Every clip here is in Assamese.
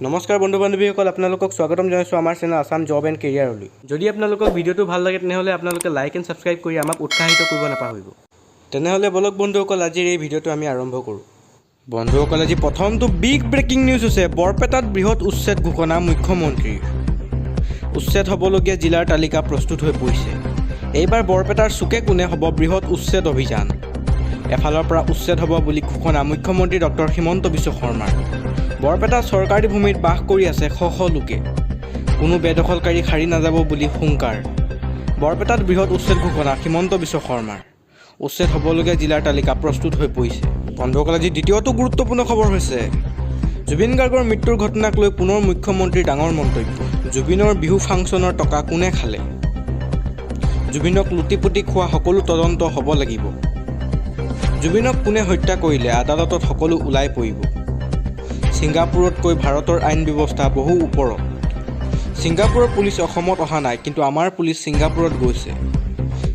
নমস্কাৰ বন্ধু বান্ধৱীসকল, আপোনালোকক স্বাগতম জনাইছোঁ আমাৰ চেনেল আছাম জব এণ্ড কেৰিয়াৰলৈ। যদি আপোনালোকক ভিডিঅ'টো ভাল লাগে তেনেহ'লে আপোনালোকে লাইক এণ্ড ছাবস্ক্ৰাইব কৰি আমাক উৎসাহিত কৰিব নাপাহৰিব। তেনেহ'লে বলক বন্ধুসকল, আজিৰ এই ভিডিঅ'টো আমি আৰম্ভ কৰোঁ। বন্ধুসকল, আজি প্ৰথমটো বিগ ব্ৰেকিং নিউজ হৈছে বৰপেটাত বৃহৎ উচ্ছেদ ঘোষণা মুখ্যমন্ত্ৰীৰ। উচ্ছেদ হ'বলগীয়া জিলাৰ তালিকা প্ৰস্তুত হৈ পৰিছে। এইবাৰ বৰপেটাৰ চুকে কোণে হ'ব বৃহৎ উচ্ছেদ অভিযান। এফালৰ পৰা উচ্ছেদ হ'ব বুলি ঘোষণা মুখ্যমন্ত্ৰী ডক্টৰ হিমন্ত বিশ্ব শৰ্মাৰ। বৰপেটাত চৰকাৰী ভূমিত বাস কৰি আছে শ শ লোকে। কোনো বেদখলকাৰী সাৰি নাযাব বুলি হুংকাৰ। বৰপেটাত বৃহৎ উচ্ছেদ ঘোষণা হিমন্ত বিশ্ব শৰ্মাৰ। উচ্ছেদ হ'বলগীয়া জিলাৰ তালিকা প্ৰস্তুত হৈ পৰিছে। বন্ধুসকল, আজি দ্বিতীয়টো গুৰুত্বপূৰ্ণ খবৰ হৈছে জুবিন গাৰ্গৰ মৃত্যুৰ ঘটনাক লৈ পুনৰ মুখ্যমন্ত্ৰীৰ ডাঙৰ মন্তব্য। জুবিনৰ বিহু ফাংচনৰ টকা কোনে খালে? জুবিনক লুটিপুটি খোৱা সকলো তদন্ত হ'ব লাগিব। জুবিনক কোনে হত্যা কৰিলে? আদালতত সকলো ওলাই পৰিব। ছিংগাপুৰতকৈ ভাৰতৰ আইন ব্যৱস্থা বহু ওপৰত। ছিংগাপুৰৰ পুলিচ অসমত অহা নাই, কিন্তু আমাৰ পুলিচ ছিংগাপুৰত গৈছে।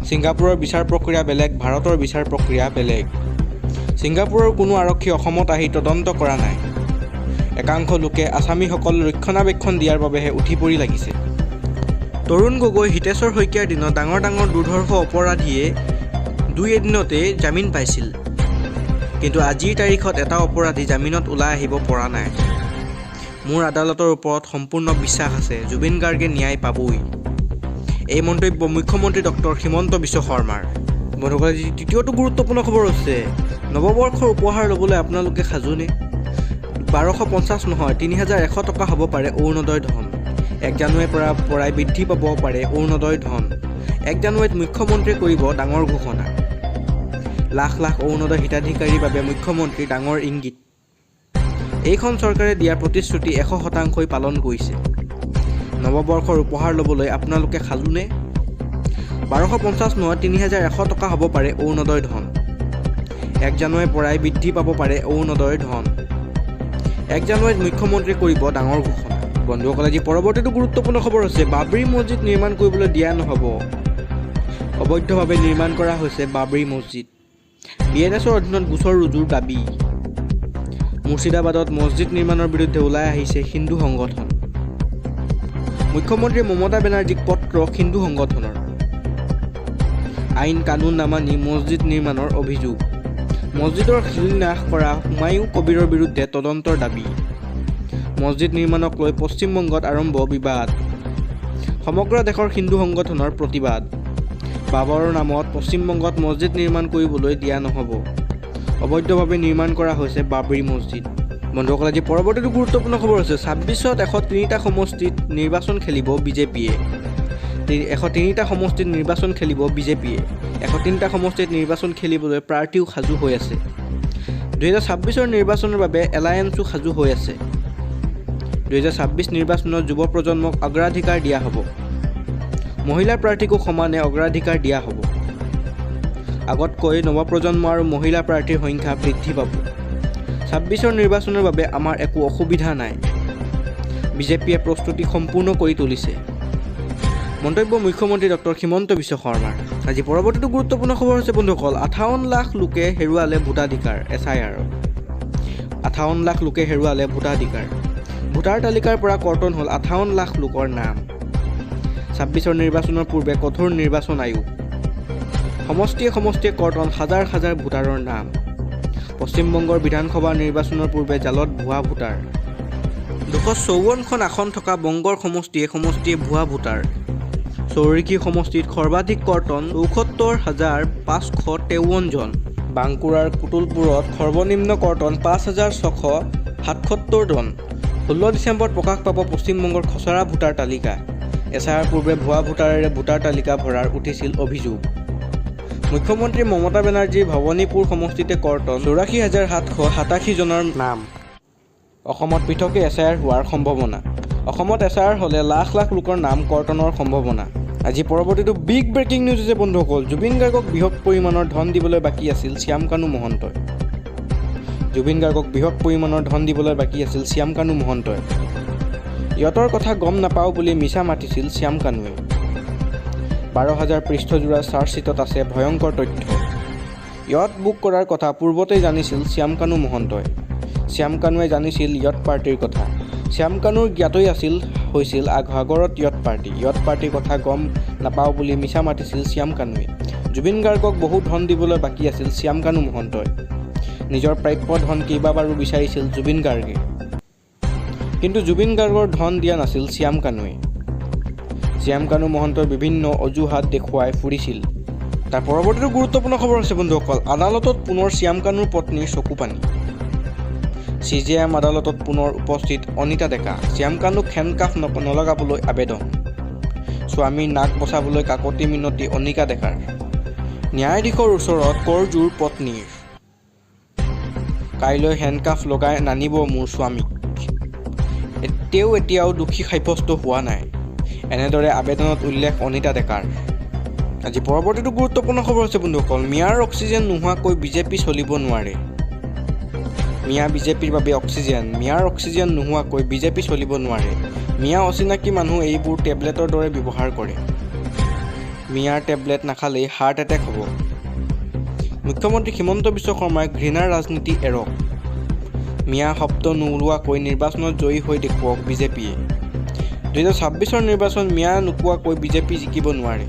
ছিংগাপুৰৰ বিচাৰ প্ৰক্ৰিয়া বেলেগ, ভাৰতৰ বিচাৰ প্ৰক্ৰিয়া বেলেগ। ছিংগাপুৰৰ কোনো আৰক্ষী অসমত আহি তদন্ত কৰা নাই। একাংশ লোকে আছামীসকল ৰক্ষণাবেক্ষণ দিয়াৰ বাবেহে উঠি পৰি লাগিছে। তৰুণ গগৈ, হিতেশ্বৰ শইকীয়াৰ দিনত ডাঙৰ ডাঙৰ দুৰ্ধৰ্ষ অপৰাধীয়ে দুই এদিনতে জামিন পাইছিল, কিন্তু আজিৰ তাৰিখত এটা অপৰাধী জামিনত ওলাই আহিব পৰা নাই। মোৰ আদালতৰ ওপৰত সম্পূৰ্ণ বিশ্বাস আছে, জুবিন গাৰ্গে ন্যায় পাবই। এই মন্তব্য মুখ্যমন্ত্ৰী ডক্টৰ হিমন্ত বিশ্ব শৰ্মাৰ। বন্ধুসকল, আজি তৃতীয়টো গুৰুত্বপূৰ্ণ খবৰ হৈছে নৱবৰ্ষৰ উপহাৰ ল'বলৈ আপোনালোকে সাজুনে? 1250 নহয়, 3100 টকা হ'ব পাৰে অৰুণোদয় ধন। 1 জানুৱাৰীৰ পৰা পৰাই বৃদ্ধি পাব পাৰে অৰুণোদয় ধন। 1 জানুৱাৰীত মুখ্যমন্ত্ৰীয়ে কৰিব ডাঙৰ ঘোষণা। লাখ লাখ অৰুণোদয় হিতাধিকাৰীৰ বাবে মুখ্যমন্ত্ৰীৰ ডাঙৰ ইংগিত। এইখন চৰকাৰে দিয়া প্ৰতিশ্ৰুতি 100% পালন কৰিছে। নৱবৰ্ষৰ উপহাৰ ল'বলৈ আপোনালোকে সাজুনে? 1250 নহয়, 3100 টকা হ'ব পাৰে অৰুণোদয় ধন। 1 জানুৱাৰীৰ পৰাই বৃদ্ধি পাব পাৰে অৰুণোদয় ধন। 1 জানুৱাৰীত মুখ্যমন্ত্ৰীয়ে কৰিব ডাঙৰ ঘোষণা। বন্ধুসকল, আজি পৰৱৰ্তীটো গুৰুত্বপূৰ্ণ খবৰ হৈছে বাবৰি মছজিদ নিৰ্মাণ কৰিবলৈ দিয়া নহ'ব। অবৈধভাৱে নিৰ্মাণ কৰা হৈছে বাবৰি মছজিদ। BNSৰ অধীনত গোচৰ ৰুজুৰ দাবী। মুৰ্ছিদাবাদত মছজিদ নিৰ্মাণৰ বিৰুদ্ধে ওলাই আহিছে হিন্দু সংগঠন। মুখ্যমন্ত্ৰী মমতা বেনাৰ্জীক পত্ৰ হিন্দু সংগঠনৰ। আইন কানুন নামানি মছজিদ নিৰ্মাণৰ অভিযোগ। মছজিদৰ শিলান্যাস কৰা হুমায়ুন কবিৰৰ বিৰুদ্ধে তদন্তৰ দাবী। মছজিদ নিৰ্মাণক লৈ পশ্চিমবংগত আৰম্ভ বিবাদ। সমগ্ৰ দেশৰ হিন্দু সংগঠনৰ প্ৰতিবাদ। বাবৰৰ নামত পশ্চিমবংগত মছজিদ নিৰ্মাণ কৰিবলৈ দিয়া নহ'ব। অবৈধভাৱে নিৰ্মাণ কৰা হৈছে বাবৰি মছজিদ। বন্ধুসকল, আজি পৰৱৰ্তীটো গুৰুত্বপূৰ্ণ খবৰ হৈছে 26ত 103টা সমষ্টিত নিৰ্বাচন খেলিব বিজেপিয়ে। 103টা সমষ্টিত নিৰ্বাচন খেলিব বিজেপিয়ে। 103টা সমষ্টিত নিৰ্বাচন খেলিবলৈ প্ৰাৰ্থীও সাজু হৈ আছে। 2026ৰ নিৰ্বাচনৰ বাবে এলায়েন্সো সাজু হৈ আছে। 2026 নিৰ্বাচনত যুৱ প্ৰজন্মক অগ্ৰাধিকাৰ দিয়া হ'ব। মহিলা প্ৰাৰ্থীকো সমানে অগ্ৰাধিকাৰ দিয়া হ'ব। আগতকৈ নৱপ্ৰজন্ম আৰু মহিলা প্ৰাৰ্থীৰ সংখ্যা বৃদ্ধি পাব। 26ৰ নিৰ্বাচনৰ বাবে আমাৰ একো অসুবিধা নাই। বিজেপিয়ে প্ৰস্তুতি সম্পূৰ্ণ কৰি তুলিছে। মন্তব্য মুখ্যমন্ত্ৰী ডক্টৰ হিমন্ত বিশ্ব শৰ্মাৰ। আজি পৰৱৰ্তীটো গুৰুত্বপূৰ্ণ খবৰ হৈছে বন্ধুসকল 58 লাখ লোকে হেৰুৱালে ভোটাধিকাৰ। SIR 58 লাখ লোকে হেৰুৱালে ভোটাধিকাৰ। ভোটাৰ তালিকাৰ পৰা কৰ্তন হ'ল 58 লাখ লোকৰ নাম। 26ৰ নিৰ্বাচনৰ পূৰ্বে কঠোৰ নিৰ্বাচন আয়োগ। সমষ্টিয়ে সমষ্টিয়ে কৰ্তন হাজাৰ হাজাৰ ভোটাৰৰ নাম। পশ্চিমবংগৰ বিধানসভা নিৰ্বাচনৰ পূৰ্বে জালত ভুৱা ভোটাৰ। 254খন আসন থকা বংগৰ সমষ্টিয়ে সমষ্টিয়ে ভুৱা ভোটাৰ। চৌৰিখি সমষ্টিত সৰ্বাধিক কৰ্তন 74,553 জন। বাংকুৰাৰ কুতুলপুৰত সৰ্বনিম্ন কৰ্তন 5,677 জন। 16 ডিচেম্বৰত প্ৰকাশ পাব পশ্চিমবংগৰ খচৰা ভোটাৰ তালিকা। SIR পূৰ্বে ভুৱা ভোটাৰেৰে ভোটাৰ তালিকা ভৰাৰ উঠিছিল অভিযোগ। মুখ্যমন্ত্ৰী মমতা বেনাৰ্জীৰ ভৱানীপুৰ সমষ্টিতে কৰ্তন 84,787 জনৰ নাম। অসমত পৃথকে SIR হোৱাৰ সম্ভাৱনা। অসমত SIR হ'লে লাখ লাখ লোকৰ নাম কৰ্তনৰ সম্ভাৱনা। আজি পৰৱৰ্তীটো বিগ ব্ৰেকিং নিউজ হৈছে বন্ধুসকল জুবিন গাৰ্গক বৃহৎ পৰিমাণৰ ধন দিবলৈ বাকী আছিল শ্যামকানু মহন্তই। জুবিন গাৰ্গক বৃহৎ পৰিমাণৰ ধন দিবলৈ বাকী আছিল শ্যামকানু মহন্তই। ইহঁতৰ কথা গম নাপাওঁ বুলি মিছা মাতিছিল শ্যামকানুৱে। 12,000 পৃষ্ঠজোৰা চাৰ্জশ্বিটত আছে ভয়ংকৰ তথ্য। ইয়ট বুক কৰাৰ কথা পূৰ্বতেই জানিছিল শ্যামকানু মহন্তই। শ্যামকানুৱে জানিছিল ইয়ট পাৰ্টিৰ কথা। শ্যামকানুৰ জ্ঞাতই হৈছিল সাগৰত য়ট পাৰ্টিৰ কথা গম নাপাওঁ বুলি মিছা মাতিছিল শ্যামকানুৱে। জুবিন গাৰ্গক বহু ধন দিবলৈ বাকী আছিল শ্যামকানু মহন্তই। নিজৰ প্ৰাপ্য ধন কেইবাবাৰো বিচাৰিছিল জুবিন গাৰ্গে, কিন্তু জুবিন গাৰ্গৰ ধন দিয়া নাছিল শ্যামকানুৱে। শ্যামকানু মহন্তই বিভিন্ন অজুহাত দেখুৱাই ফুৰিছিল। তাৰ পৰৱৰ্তীটো গুৰুত্বপূৰ্ণ খবৰ হৈছে বন্ধুসকল, আদালতত পুনৰ শ্যামকানুৰ পত্নীৰ চকুপানী। CJM আদালতত পুনৰ উপস্থিত অনিতা ডেকা। শ্যামকানুক হেণ্ডকাফ নলগাবলৈ আবেদন। স্বামীৰ নাক বচাবলৈ কাকতি মিনতি অনিতা ডেকাৰ। ন্যায়াধীশৰ ওচৰত কৰজোৰ পত্নীৰ। কাইলৈ হেণ্ডকাফ লগাই নানিব মোৰ স্বামীক। তেওঁ এতিয়াও দোষী সাব্যস্ত হোৱা নাই, এনেদৰে আবেদনত উল্লেখ অনিতা ডেকাৰ। আজি পৰৱৰ্তীটো গুৰুত্বপূৰ্ণ খবৰ হৈছে বন্ধুসকল, মিয়াৰ অক্সিজেন নোহোৱাকৈ বিজেপি চলিব নোৱাৰে। মিয়া বিজেপিৰ বাবে অক্সিজেন, মিয়াৰ অক্সিজেন নোহোৱাকৈ বিজেপি চলিব নোৱাৰে। মিয়া অচিনাকি মানুহ এইবোৰ টেবলেটৰ দৰে ব্যৱহাৰ কৰে। মিয়াৰ টেবলেট নাখালেই হাৰ্ট এটেক হ'ব। মুখ্যমন্ত্ৰী হিমন্ত বিশ্ব শৰ্মাই ঘৃণাৰ ৰাজনীতি এৰক। মিয়া শব্দ নোলোৱাকৈ নিৰ্বাচনত জয়ী হৈ দেখুৱাওক বিজেপিয়ে। 2026ৰ নিৰ্বাচন মিয়া নোকোৱাকৈ বিজেপি জিকিব নোৱাৰে।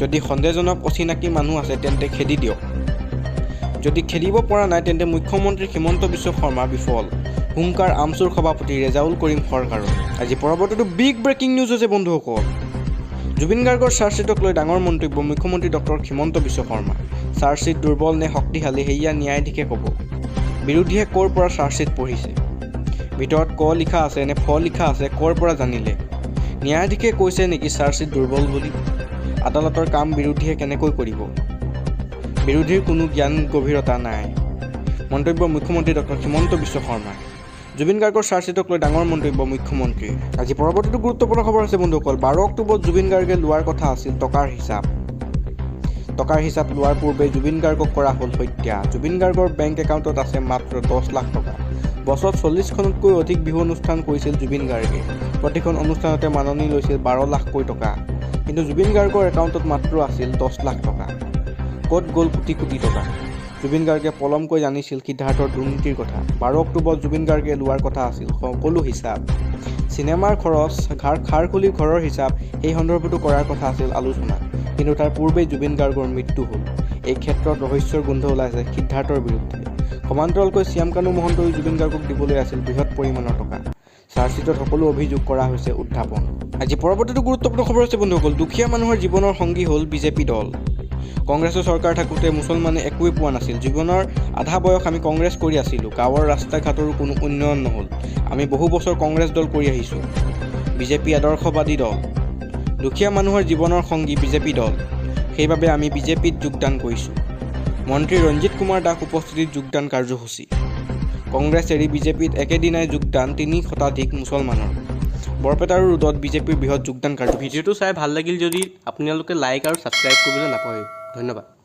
যদি সন্দেহজনক অচিনাকি মানুহ আছে তেন্তে খেদি দিয়ক। যদি খেদিব পৰা নাই তেন্তে মুখ্যমন্ত্ৰী হিমন্ত বিশ্ব শৰ্মা বিফল। হুংকাৰ আমচুৰ সভাপতি ৰেজাউল কৰিম চৰকাৰৰ। আজি পৰৱৰ্তীটো বিগ ব্ৰেকিং নিউজ হৈছে বন্ধুসকল, জুবিন গাৰ্গৰ চাৰ্জশ্বিটক লৈ ডাঙৰ মন্তব্য মুখ্যমন্ত্ৰী ডক্টৰ হিমন্ত বিশ্ব শৰ্মা। চাৰ্জশ্বিট দুৰ্বল নে শক্তিশালী সেয়া ন্যায়াধীশে ক'ব। বিৰোধীয়ে ক'ৰ পৰা চাৰ্জশ্বিট পঢ়িছে, ভিতৰত ক লিখা আছে নে ফ লিখা আছে ক'ৰ পৰা জানিলে? ন্যায়াধীশে কৈছে নেকি চাৰ্জশ্বিট দুৰ্বল বুলি? আদালতৰ কাম বিৰোধীয়ে কেনেকৈ কৰিব? বিৰোধীৰ কোনো জ্ঞান গভীৰতা নাই। মন্তব্য মুখ্যমন্ত্ৰী ডক্টৰ হিমন্ত বিশ্ব শৰ্মা। জুবিন গাৰ্গৰ চাৰ্জশ্বিটক লৈ ডাঙৰ মন্তব্য মুখ্যমন্ত্ৰীৰ। আজি পৰৱৰ্তীটো গুৰুত্বপূৰ্ণ খবৰ হৈছে বন্ধুসকল, 12 অক্টোবৰত জুবিন গাৰ্গে লোৱাৰ কথা আছিল টকাৰ হিচাপ লোৱাৰ পূৰ্বে জুবিন গাৰ্গক কৰা হ'ল হত্যা। জুবিন গাৰ্গৰ বেংক একাউণ্টত আছে মাত্ৰ 10 লাখ টকা। বছৰত 40খনতকৈ অধিক বিহু অনুষ্ঠান কৰিছিল জুবিন গাৰ্গে। প্ৰতিখন অনুষ্ঠানতে মাননি লৈছিল 12 লাখকৈ টকা, কিন্তু জুবিন গাৰ্গৰ একাউণ্টত মাত্ৰ আছিল 10 লাখ টকা। ক'ত গ'ল কোটি কোটি টকা? জুবিন গাৰ্গে পলমকৈ জানিছিল সিদ্ধাৰ্থৰ দুৰ্নীতিৰ কথা। 12 অক্টোবৰত জুবিন গাৰ্গে লোৱাৰ কথা আছিল সকলো হিচাপ। চিনেমাৰ খৰচ, খাৰ খুলি ঘৰৰ হিচাপ, সেই সন্দৰ্ভতো কৰাৰ কথা আছিল আলোচনা, কিন্তু তাৰ পূৰ্বেই জুবিন গাৰ্গৰ মৃত্যু হ'ল। এই ক্ষেত্ৰত ৰহস্যৰ গোন্ধ ওলাইছে সিদ্ধাৰ্থৰ বিৰুদ্ধে। সমান্তৰালকৈ শ্যামকানু মহন্তই জুবিন গাৰ্গক দিবলৈ আছিল বৃহৎ পৰিমাণৰ টকা। চাৰ্জশ্বিটত সকলো অভিযোগ কৰা হৈছে উত্থাপন। আজি পৰৱৰ্তীটো গুৰুত্বপূৰ্ণ খবৰ হৈছে বন্ধুসকল, দুখীয়া মানুহৰ জীৱনৰ সংগী হ'ল বিজেপি দল। কংগ্ৰেছৰ চৰকাৰ থাকোঁতে মুছলমানে একোৱেই পোৱা নাছিল। জীৱনৰ আধা বয়স আমি কংগ্ৰেছ কৰি আছিলোঁ। গাঁৱৰ ৰাস্তা ঘাটৰো কোনো উন্নয়ন নহ'ল। আমি বহু বছৰ কংগ্ৰেছ দল কৰি আহিছোঁ। বিজেপি আদৰ্শবাদী দল। দুখীয়া মানুহৰ জীৱনৰ সংগী বিজেপি দল, সেইবাবে আমি বিজেপিত যোগদান কৰিছোঁ। মন্ত্ৰী ৰঞ্জিত কুমাৰ দাস উপস্থিতিত যোগদান কাৰ্যসূচী। কংগ্ৰেছ এৰি বিজেপিত একেদিনাই যোগদান 3 শতাধিক মুছলমানৰ। বৰপেটাৰ ৰোডত বিজেপিৰ বৃহৎ যোগদান কাৰ্যসূচী। ভিডিঅ'টো চাই ভাল লাগিল যদি আপোনালোকে লাইক আৰু ছাবস্ক্ৰাইব কৰিবলৈ নাপাহৰিব। ধন্যবাদ।